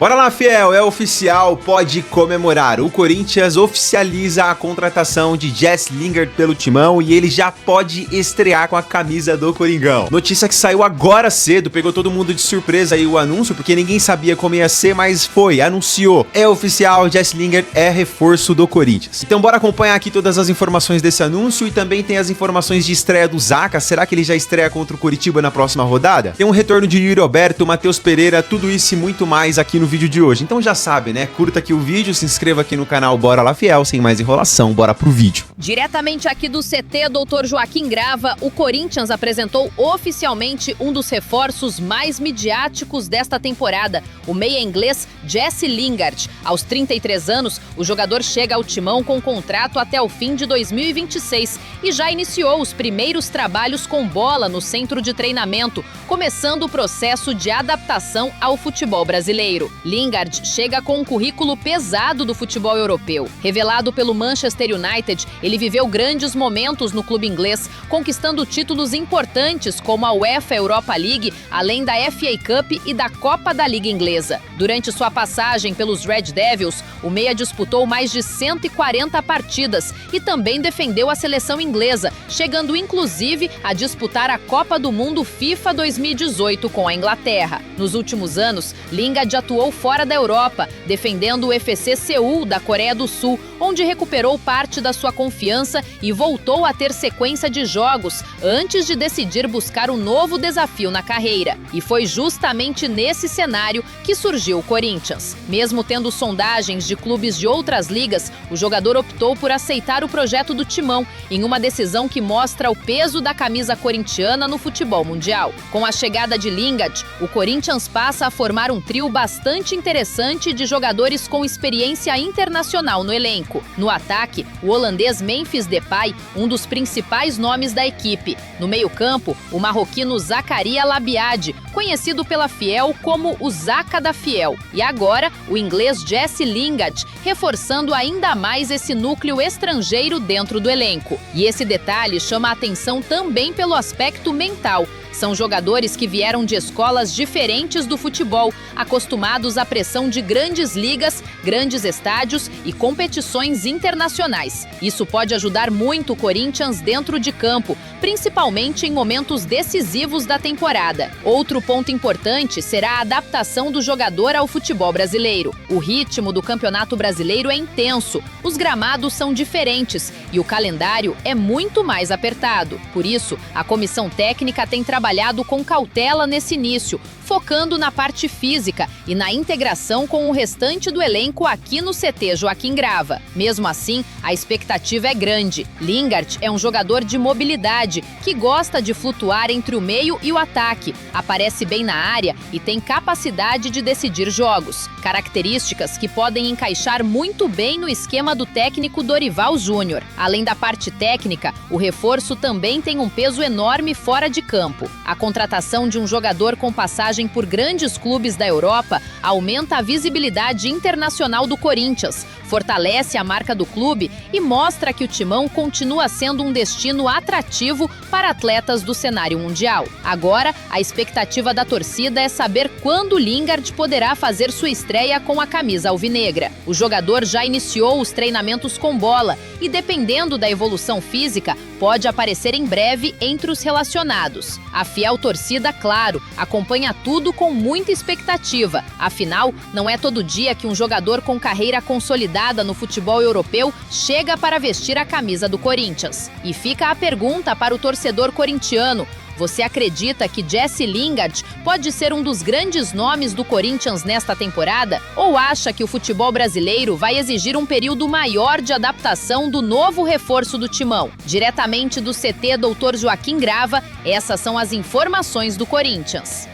Bora lá, fiel, é oficial, pode comemorar. O Corinthians oficializa a contratação de Jesse Lingard pelo Timão e ele já pode estrear com a camisa do Coringão. Notícia que saiu agora cedo, pegou todo mundo de surpresa aí o anúncio, porque ninguém sabia como ia ser, mas anunciou. É oficial, Jesse Lingard é reforço do Corinthians. Então bora acompanhar aqui todas as informações desse anúncio e também tem as informações de estreia do Zaca. Será que ele já estreia contra o Curitiba na próxima rodada? Tem um retorno de Yuri Alberto, Matheus Pereira, tudo isso e muito mais aqui no vídeo de hoje. Então já sabe, né? Curta aqui o vídeo, se inscreva aqui no canal Bora Lá Fiel, sem mais enrolação, bora pro vídeo. Diretamente aqui do CT Dr. Joaquim Grava, o Corinthians apresentou oficialmente um dos reforços mais midiáticos desta temporada, o meia inglês Jesse Lingard. Aos 33 anos, o jogador chega ao Timão com contrato até o fim de 2026 e já iniciou os primeiros trabalhos com bola no centro de treinamento, começando o processo de adaptação ao futebol brasileiro. Lingard chega com um currículo pesado do futebol europeu. Revelado pelo Manchester United, ele viveu grandes momentos no clube inglês, conquistando títulos importantes como a UEFA Europa League, além da FA Cup e da Copa da Liga Inglesa. Durante sua passagem pelos Red Devils, o meia disputou mais de 140 partidas e também defendeu a seleção inglesa, chegando inclusive a disputar a Copa do Mundo FIFA 2018 com a Inglaterra. Nos últimos anos, Lingard atuou fora da Europa, defendendo o FC Seul da Coreia do Sul, onde recuperou parte da sua confiança e voltou a ter sequência de jogos antes de decidir buscar um novo desafio na carreira. E foi justamente nesse cenário que surgiu o Corinthians. Mesmo tendo sondagens de clubes de outras ligas, o jogador optou por aceitar o projeto do Timão, em uma decisão que mostra o peso da camisa corintiana no futebol mundial. Com a chegada de Lingard, o Corinthians passa a formar um trio bastante interessante de jogadores com experiência internacional no elenco. No ataque, o holandês Memphis Depay, um dos principais nomes da equipe. No meio-campo, o marroquino Zakaria Labiad, conhecido pela Fiel como o Zaca da Fiel. E agora, o inglês Jesse Lingard, reforçando ainda mais esse núcleo estrangeiro dentro do elenco. E esse detalhe chama a atenção também pelo aspecto mental. São jogadores que vieram de escolas diferentes do futebol, acostumados à pressão de grandes ligas, grandes estádios e competições internacionais. Isso pode ajudar muito o Corinthians dentro de campo, principalmente em momentos decisivos da temporada. Outro ponto importante será a adaptação do jogador ao futebol brasileiro. O ritmo do Campeonato Brasileiro é intenso, os gramados são diferentes e o calendário é muito mais apertado. Por isso, a comissão técnica tem trabalhado com cautela nesse início, focando na parte física e na integração com o restante do elenco aqui no CT Joaquim Grava. Mesmo assim, a expectativa é grande. Lingard é um jogador de mobilidade, que gosta de flutuar entre o meio e o ataque, aparece bem na área e tem capacidade de decidir jogos. Características que podem encaixar muito bem no esquema do técnico Dorival Júnior. Além da parte técnica, o reforço também tem um peso enorme fora de campo. A contratação de um jogador com passagem por grandes clubes da Europa aumenta a visibilidade internacional do Corinthians, fortalece a marca do clube e mostra que o Timão continua sendo um destino atrativo para atletas do cenário mundial. Agora, a expectativa da torcida é saber quando Lingard poderá fazer sua estreia com a camisa alvinegra. O jogador já iniciou os treinamentos com bola e, dependendo da evolução física, pode aparecer em breve entre os relacionados. A fiel torcida, claro, acompanha tudo com muita expectativa. Afinal, não é todo dia que um jogador com carreira consolidada no futebol europeu chega para vestir a camisa do Corinthians. E fica a pergunta para o torcedor corintiano: você acredita que Jesse Lingard pode ser um dos grandes nomes do Corinthians nesta temporada? Ou acha que o futebol brasileiro vai exigir um período maior de adaptação do novo reforço do Timão? Diretamente do CT Dr. Joaquim Grava, essas são as informações do Corinthians.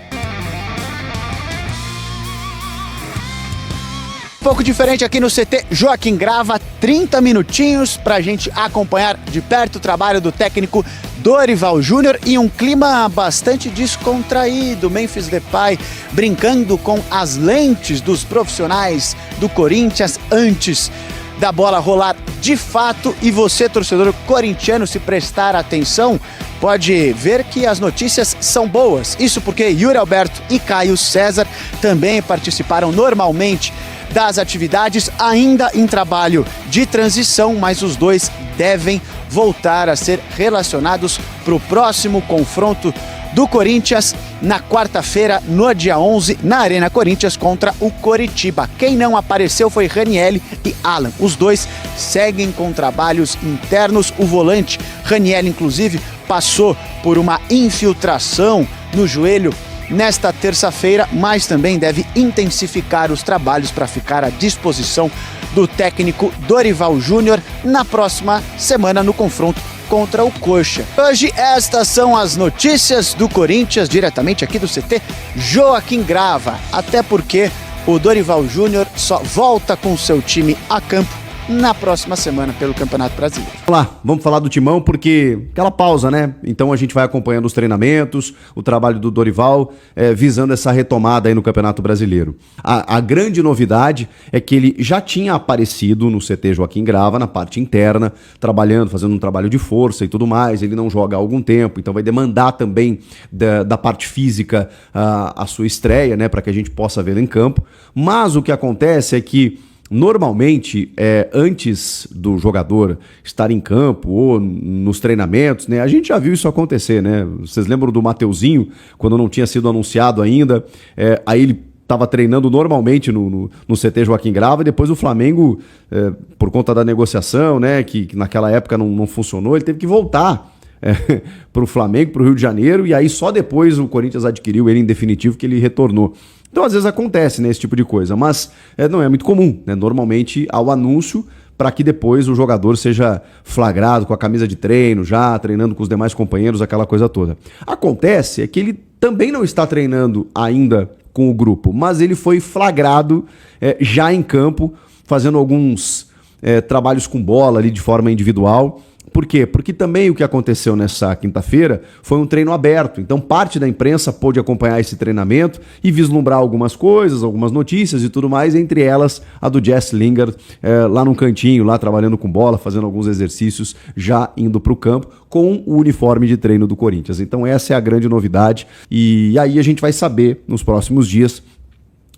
Pouco diferente aqui no CT Joaquim Grava, 30 minutinhos pra gente acompanhar de perto o trabalho do técnico Dorival Júnior e um clima bastante descontraído. Memphis Depay brincando com as lentes dos profissionais do Corinthians antes da bola rolar de fato, e você, torcedor corintiano, se prestar atenção, pode ver que as notícias são boas. Isso porque Yuri Alberto e Caio César também participaram normalmente das atividades, ainda em trabalho de transição, mas os dois devem voltar a ser relacionados para o próximo confronto do Corinthians na quarta-feira, no dia 11, na Arena Corinthians contra o Coritiba. Quem não apareceu foi Ranielli e Alan. Os dois seguem com trabalhos internos. O volante Ranielli, inclusive, passou por uma infiltração no joelho nesta terça-feira, mas também deve intensificar os trabalhos para ficar à disposição do técnico Dorival Júnior na próxima semana no confronto contra o Coxa. Hoje estas são as notícias do Corinthians, diretamente aqui do CT Joaquim Grava, até porque o Dorival Júnior só volta com seu time a campo na próxima semana pelo Campeonato Brasileiro. Vamos falar do Timão, porque aquela pausa, né? Então a gente vai acompanhando os treinamentos, o trabalho do Dorival, visando essa retomada aí no Campeonato Brasileiro. A grande novidade é que ele já tinha aparecido no CT Joaquim Grava, na parte interna, trabalhando, fazendo um trabalho de força e tudo mais. Ele não joga há algum tempo, então vai demandar também da parte física a sua estreia, né? Para que a gente possa vê-lo em campo. Mas o que acontece é que normalmente, antes do jogador estar em campo ou nos treinamentos, né, a gente já viu isso acontecer, né? Vocês lembram do Mateuzinho, quando não tinha sido anunciado ainda, aí ele estava treinando normalmente no CT Joaquim Grava, e depois o Flamengo, por conta da negociação, né, que naquela época não funcionou, ele teve que voltar para o Flamengo, para o Rio de Janeiro, e aí só depois o Corinthians adquiriu ele em definitivo, que ele retornou. Então, às vezes acontece, né, esse tipo de coisa, mas não é muito comum, né? Normalmente há o anúncio para que depois o jogador seja flagrado com a camisa de treino, já treinando com os demais companheiros, aquela coisa toda. Acontece é que ele também não está treinando ainda com o grupo, mas ele foi flagrado já em campo, fazendo alguns trabalhos com bola ali de forma individual. Por quê? Porque também o que aconteceu nessa quinta-feira foi um treino aberto. Então parte da imprensa pôde acompanhar esse treinamento e vislumbrar algumas coisas, algumas notícias e tudo mais, entre elas a do Jesse Lingard, lá num cantinho, lá trabalhando com bola, fazendo alguns exercícios, já indo para o campo com o uniforme de treino do Corinthians. Então essa é a grande novidade, e aí a gente vai saber nos próximos dias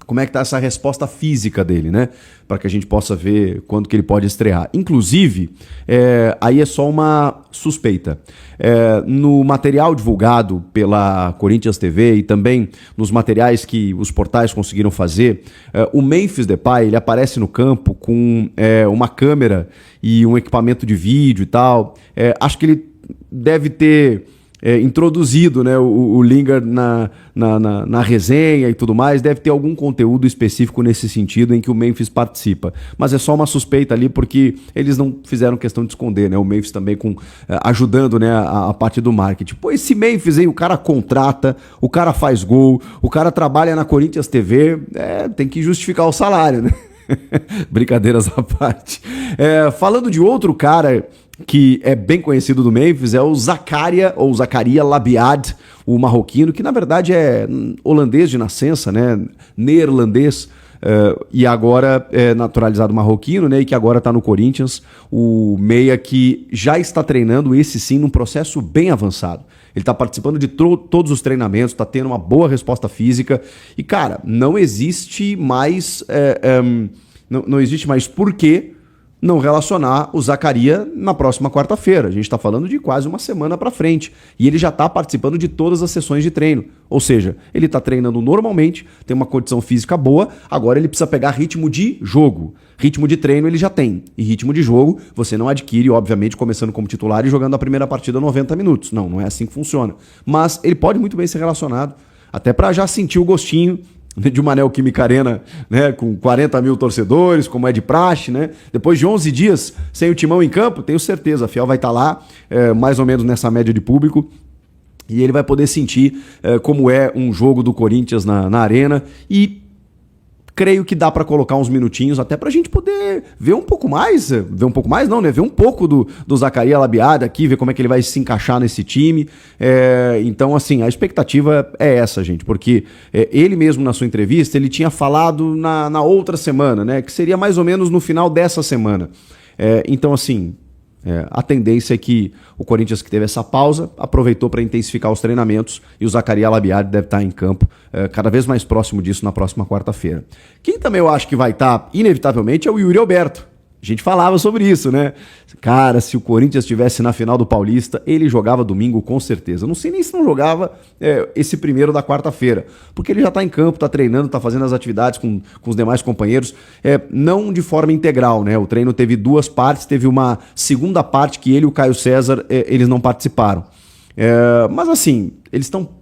como é que tá essa resposta física dele, né? Para que a gente possa ver quando que ele pode estrear. Inclusive, aí é só uma suspeita. No material divulgado pela Corinthians TV e também nos materiais que os portais conseguiram fazer, o Memphis Depay, ele aparece no campo com uma câmera e um equipamento de vídeo e tal. Acho que ele deve ter introduzido, né, o Lingard na resenha e tudo mais, deve ter algum conteúdo específico nesse sentido em que o Memphis participa, mas é só uma suspeita ali, porque eles não fizeram questão de esconder, né, o Memphis também ajudando, né, a parte do marketing. Pô, esse Memphis aí, o cara contrata, o cara faz gol, o cara trabalha na Corinthians TV, tem que justificar o salário, né? Brincadeiras à parte. Falando de outro cara que é bem conhecido do Memphis, é o Zakaria Labiad, o marroquino, que na verdade é holandês de nascença, né? Neerlandês, e agora é naturalizado marroquino, né? E que agora está no Corinthians, o meia que já está treinando, esse sim, num processo bem avançado. Ele está participando de todos os treinamentos, está tendo uma boa resposta física, e cara, não existe mais não existe mais porquê não relacionar o Zakaria na próxima quarta-feira. A gente está falando de quase uma semana para frente. E ele já está participando de todas as sessões de treino. Ou seja, ele está treinando normalmente, tem uma condição física boa, agora ele precisa pegar ritmo de jogo. Ritmo de treino ele já tem. E ritmo de jogo você não adquire, obviamente, começando como titular e jogando a primeira partida 90 minutos. Não é assim que funciona. Mas ele pode muito bem ser relacionado, até para já sentir o gostinho de uma Neoquímica Arena, né, com 40 mil torcedores, como é de praxe, né? Depois de 11 dias sem o Timão em campo, tenho certeza, a Fiel vai estar lá, mais ou menos nessa média de público, e ele vai poder sentir como é um jogo do Corinthians na arena. E, creio que dá para colocar uns minutinhos até pra gente poder ver um pouco mais não, né? Ver um pouco do Zacarias Labiada aqui, ver como é que ele vai se encaixar nesse time. Então, assim, a expectativa é essa, gente, porque ele mesmo na sua entrevista, ele tinha falado na outra semana, né? Que seria mais ou menos no final dessa semana. Então, assim, a tendência é que o Corinthians, que teve essa pausa, aproveitou para intensificar os treinamentos e o Zacarias Labiada deve estar em campo cada vez mais próximo disso na próxima quarta-feira. Quem também eu acho que vai estar, inevitavelmente, é o Yuri Alberto. A gente falava sobre isso, né? Cara, se o Corinthians estivesse na final do Paulista, ele jogava domingo com certeza. Não sei nem se não jogava esse primeiro da quarta-feira, porque ele já tá em campo, tá treinando, tá fazendo as atividades com os demais companheiros, não de forma integral, né? O treino teve 2 partes, teve uma segunda parte que ele e o Caio César, eles não participaram. Mas assim, eles estão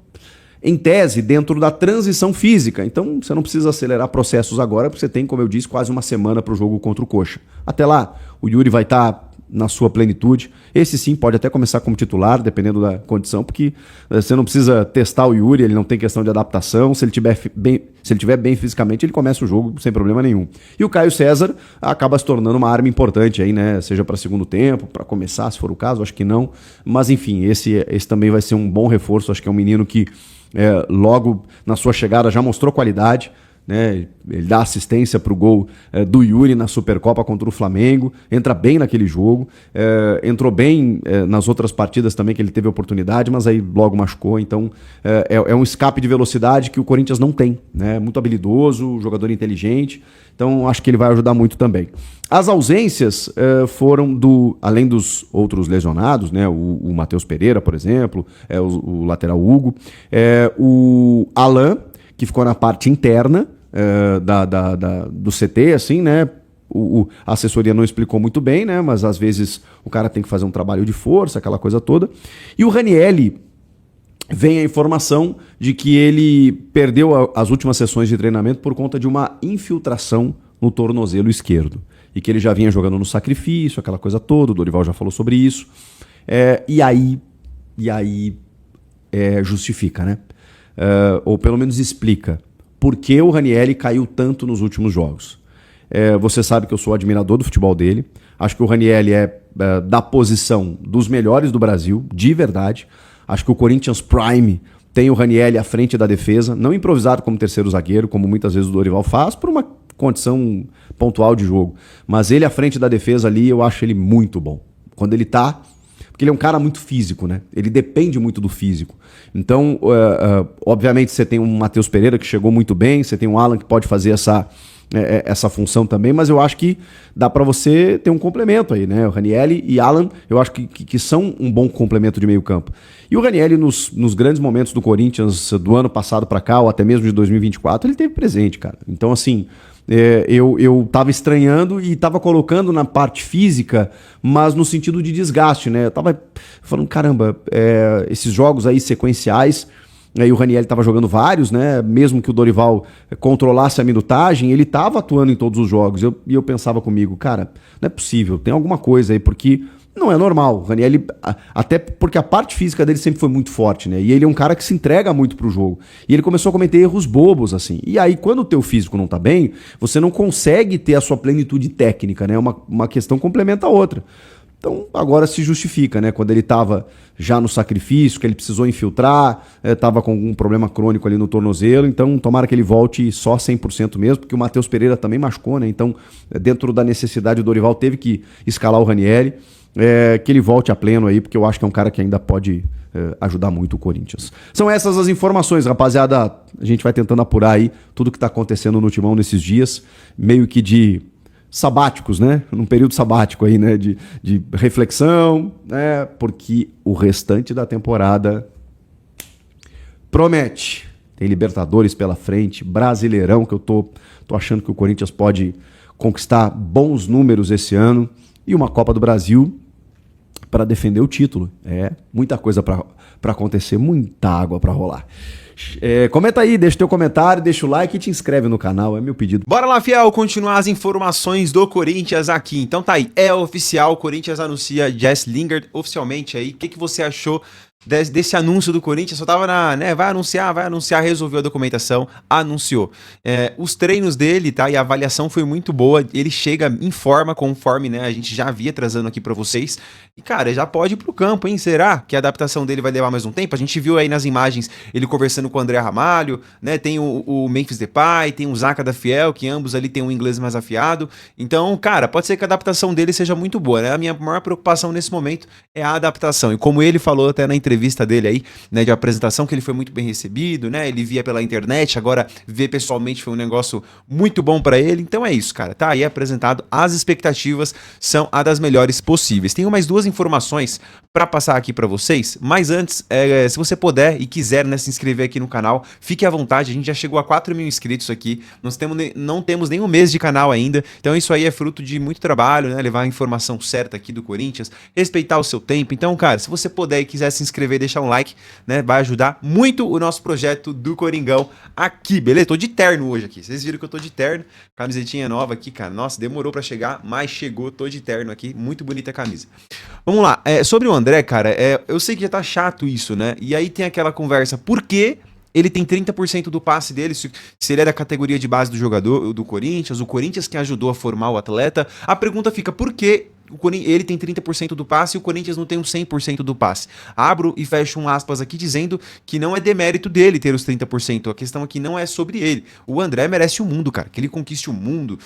em tese, dentro da transição física. Então, você não precisa acelerar processos agora, porque você tem, como eu disse, quase uma semana para o jogo contra o Coxa. Até lá, o Yuri vai estar na sua plenitude. Esse sim pode até começar como titular, dependendo da condição, porque você não precisa testar o Yuri, ele não tem questão de adaptação. Se ele estiver bem fisicamente, ele começa o jogo sem problema nenhum. E o Caio César acaba se tornando uma arma importante aí, né? Seja para segundo tempo, para começar, se for o caso, acho que não. Mas enfim, esse também vai ser um bom reforço. Acho que é um menino que logo na sua chegada já mostrou qualidade, né? Ele dá assistência para o gol do Yuri na Supercopa contra o Flamengo, entra bem naquele jogo, entrou bem nas outras partidas também que ele teve oportunidade, mas aí logo machucou. Então é um escape de velocidade que o Corinthians não tem, né? Muito habilidoso, jogador inteligente, então acho que ele vai ajudar muito também. As ausências foram além dos outros lesionados, né? O Matheus Pereira, por exemplo, o lateral Hugo, o Alan, que ficou na parte interna do CT, assim, né? A assessoria não explicou muito bem, né? Mas às vezes o cara tem que fazer um trabalho de força, aquela coisa toda. E o Ranielli, vem a informação de que ele perdeu as últimas sessões de treinamento por conta de uma infiltração no tornozelo esquerdo. E que ele já vinha jogando no sacrifício, aquela coisa toda, o Dorival já falou sobre isso. E aí justifica, né? Ou pelo menos explica por que o Ranielli caiu tanto nos últimos jogos. Você sabe que eu sou admirador do futebol dele. Acho que o Ranielli da posição dos melhores do Brasil, de verdade. Acho que o Corinthians Prime tem o Ranielli à frente da defesa, não improvisado como terceiro zagueiro, como muitas vezes o Dorival faz, por uma condição pontual de jogo. Mas ele à frente da defesa ali, eu acho ele muito bom. Quando ele tá... Porque ele é um cara muito físico, né? Ele depende muito do físico. Então, obviamente, você tem um Matheus Pereira que chegou muito bem, você tem um Alan que pode fazer essa função também, mas eu acho que dá para você ter um complemento aí, né? O Ranielli e Alan, eu acho que são um bom complemento de meio campo. E o Ranielli, nos grandes momentos do Corinthians, do ano passado para cá, ou até mesmo de 2024, ele esteve presente, cara. Então, assim... eu tava estranhando e tava colocando na parte física, mas no sentido de desgaste, né? Eu tava falando, caramba, esses jogos aí sequenciais, e o Ranielli tava jogando vários, né? Mesmo que o Dorival controlasse a minutagem, ele tava atuando em todos os jogos. E eu pensava comigo, cara, não é possível, tem alguma coisa aí, porque... Não é normal, o Ranielli, até porque a parte física dele sempre foi muito forte, né? E ele é um cara que se entrega muito pro jogo. E ele começou a cometer erros bobos, assim. E aí, quando o teu físico não tá bem, você não consegue ter a sua plenitude técnica, né? Uma questão complementa a outra. Então, agora se justifica, né? Quando ele tava já no sacrifício, que ele precisou infiltrar, tava com algum problema crônico ali no tornozelo, então tomara que ele volte só 100% mesmo, porque o Matheus Pereira também machucou, né? Então, dentro da necessidade, o Dorival teve que escalar o Ranielli. Que ele volte a pleno aí, porque eu acho que é um cara que ainda pode ajudar muito o Corinthians. São essas as informações, rapaziada. A gente vai tentando apurar aí tudo que está acontecendo no Timão nesses dias, meio que de sabáticos, né? Num período sabático aí, né? De reflexão, né? Porque o restante da temporada promete. Tem Libertadores pela frente, Brasileirão, que eu tô achando que o Corinthians pode conquistar bons números esse ano, e uma Copa do Brasil para defender o título. Muita coisa para acontecer, muita água para rolar. Comenta aí, deixa teu comentário, deixa o like e te inscreve no canal, é meu pedido. Bora lá, fiel, continuar as informações do Corinthians aqui. Então tá aí, é oficial, o Corinthians anuncia Jess Lingard oficialmente aí. O que você achou desse anúncio do Corinthians, só tava né, vai anunciar, resolveu a documentação, anunciou. Os treinos dele, tá, e a avaliação foi muito boa, ele chega em forma, conforme, né, a gente já havia trazendo aqui pra vocês, e cara, já pode ir pro campo, hein, será que a adaptação dele vai levar mais um tempo? A gente viu aí nas imagens ele conversando com o André Ramalho, né, tem o Memphis Depay, tem o Zaca da Fiel, que ambos ali tem um inglês mais afiado, então, cara, pode ser que a adaptação dele seja muito boa, né, a minha maior preocupação nesse momento é a adaptação, e como ele falou até na entrevista dele aí, né, de apresentação, que ele foi muito bem recebido, né, ele via pela internet, agora ver pessoalmente foi um negócio muito bom pra ele, então é isso, cara, tá aí apresentado, as expectativas são a das melhores possíveis. Tenho mais duas informações pra passar aqui pra vocês, mas antes, se você puder e quiser, né, se inscrever aqui no canal, fique à vontade, a gente já chegou a 4.000 inscritos aqui, não temos nem um mês de canal ainda, então isso aí é fruto de muito trabalho, né, levar a informação certa aqui do Corinthians, respeitar o seu tempo, então, cara, se você puder e quiser se inscrever, deixar um like, né, vai ajudar muito o nosso projeto do Coringão aqui, beleza? Tô de terno hoje aqui, vocês viram que eu tô de terno, camisetinha nova aqui, cara, nossa, demorou pra chegar, mas chegou, tô de terno aqui, muito bonita a camisa. Vamos lá, sobre o André, cara, eu sei que já tá chato isso, né, e aí tem aquela conversa, por que ele tem 30% do passe dele, se ele é da categoria de base do jogador, do Corinthians, o Corinthians que ajudou a formar o atleta, a pergunta fica, por que ele tem 30% do passe e o Corinthians não tem uns 100% do passe? Abro e fecho um aspas aqui dizendo que não é demérito dele ter os 30%, a questão aqui não é sobre ele. O André merece o mundo, cara, que ele conquiste o mundo,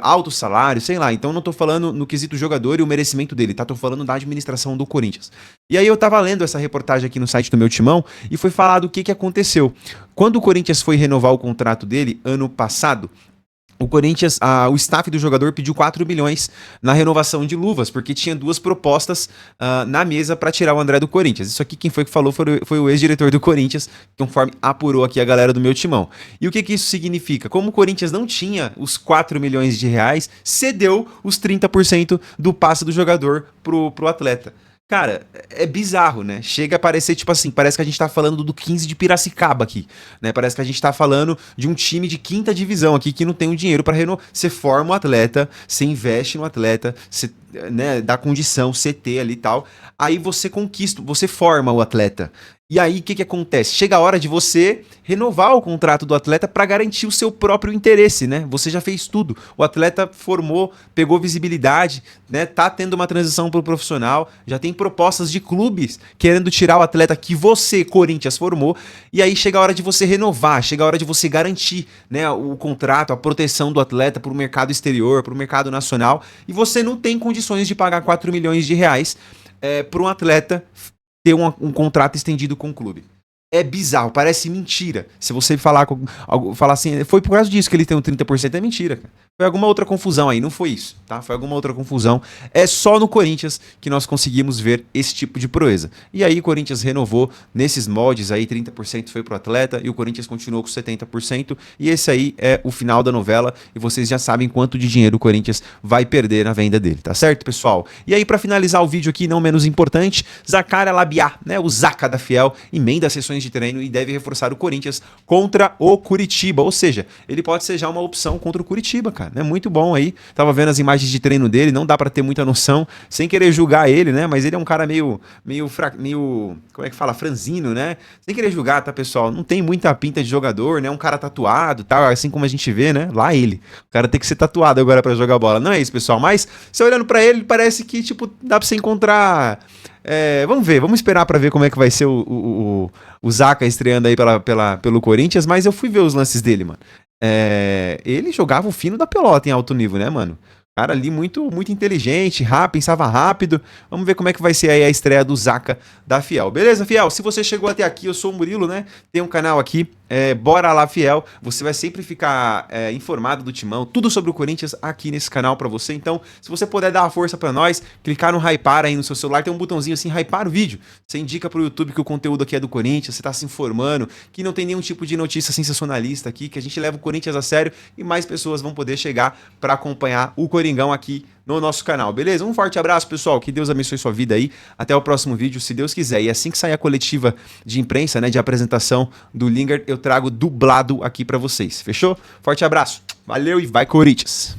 alto salário, sei lá, então não tô falando no quesito jogador e o merecimento dele, tá? Tô falando da administração do Corinthians. E aí eu tava lendo essa reportagem aqui no site do meu Timão e foi falado o que aconteceu. Quando o Corinthians foi renovar o contrato dele ano passado, o Corinthians, o staff do jogador pediu 4 milhões na renovação de luvas, porque tinha duas propostas na mesa para tirar o André do Corinthians. Isso aqui quem foi que falou foi o ex-diretor do Corinthians, conforme apurou aqui a galera do meu timão. E o que isso significa? Como o Corinthians não tinha os 4 milhões de reais, cedeu os 30% do passe do jogador pro atleta. Cara, é bizarro, né? Chega a parecer, tipo assim, parece que a gente tá falando do 15 de Piracicaba aqui, né? Parece que a gente tá falando de um time de 5ª divisão aqui que não tem o dinheiro pra renovar. Você forma o atleta, você investe no atleta, você, né, dá condição, CT ali e tal, aí você conquista, você forma o atleta. E aí, o que acontece? Chega a hora de você renovar o contrato do atleta para garantir o seu próprio interesse, né? Você já fez tudo. O atleta formou, pegou visibilidade, né? Tá tendo uma transição pro profissional, já tem propostas de clubes querendo tirar o atleta que você, Corinthians, formou. E aí chega a hora de você renovar, chega a hora de você garantir, né, o contrato, a proteção do atleta pro mercado exterior, pro mercado nacional. E você não tem condições de pagar 4 milhões de reais para um atleta ter um contrato estendido com o clube. É bizarro, parece mentira. Se você falar assim, foi por causa disso que ele tem um 30%, é mentira, cara. Foi alguma outra confusão aí, não foi isso, tá? Foi alguma outra confusão. É só no Corinthians que nós conseguimos ver esse tipo de proeza. E aí o Corinthians renovou nesses moldes aí, 30% foi pro atleta e o Corinthians continuou com 70%. E esse aí é o final da novela e vocês já sabem quanto de dinheiro o Corinthians vai perder na venda dele, tá certo, pessoal? E aí, pra finalizar o vídeo aqui, não menos importante, Zaccaria Labiá, né? O Zaca da Fiel, emenda as sessões de treino e deve reforçar o Corinthians contra o Curitiba, ou seja, ele pode ser já uma opção contra o Curitiba, cara, né? Muito bom aí, tava vendo as imagens de treino dele, não dá pra ter muita noção, sem querer julgar ele, né, mas ele é um cara meio, como é que fala, franzino, né, sem querer julgar, tá, pessoal, não tem muita pinta de jogador, né, um cara tatuado, tal, assim como a gente vê, né, lá ele, o cara tem que ser tatuado agora pra jogar bola, não é isso, pessoal, mas, você olhando pra ele, parece que, tipo, dá pra você encontrar... vamos ver, vamos esperar pra ver como é que vai ser o Zaca estreando aí pelo Corinthians, mas eu fui ver os lances dele, mano. Ele jogava o fino da pelota em alto nível, né, mano? Cara ali muito, muito inteligente, rápido, pensava rápido. Vamos ver como é que vai ser aí a estreia do Zaca da Fiel. Beleza, Fiel? Se você chegou até aqui, eu sou o Murilo, né? Tem um canal aqui, bora lá, Fiel. Você vai sempre ficar informado do Timão, tudo sobre o Corinthians aqui nesse canal pra você. Então, se você puder dar uma força pra nós, clicar no hypar aí no seu celular, tem um botãozinho assim, hypar o vídeo. Você indica pro YouTube que o conteúdo aqui é do Corinthians, você tá se informando, que não tem nenhum tipo de notícia sensacionalista aqui, que a gente leva o Corinthians a sério e mais pessoas vão poder chegar pra acompanhar o Coringão aqui no nosso canal, beleza? Um forte abraço, pessoal, que Deus abençoe sua vida aí, até o próximo vídeo, se Deus quiser, e assim que sair a coletiva de imprensa, né, de apresentação do Lingard, eu trago dublado aqui pra vocês, fechou? Forte abraço, valeu e vai Corinthians!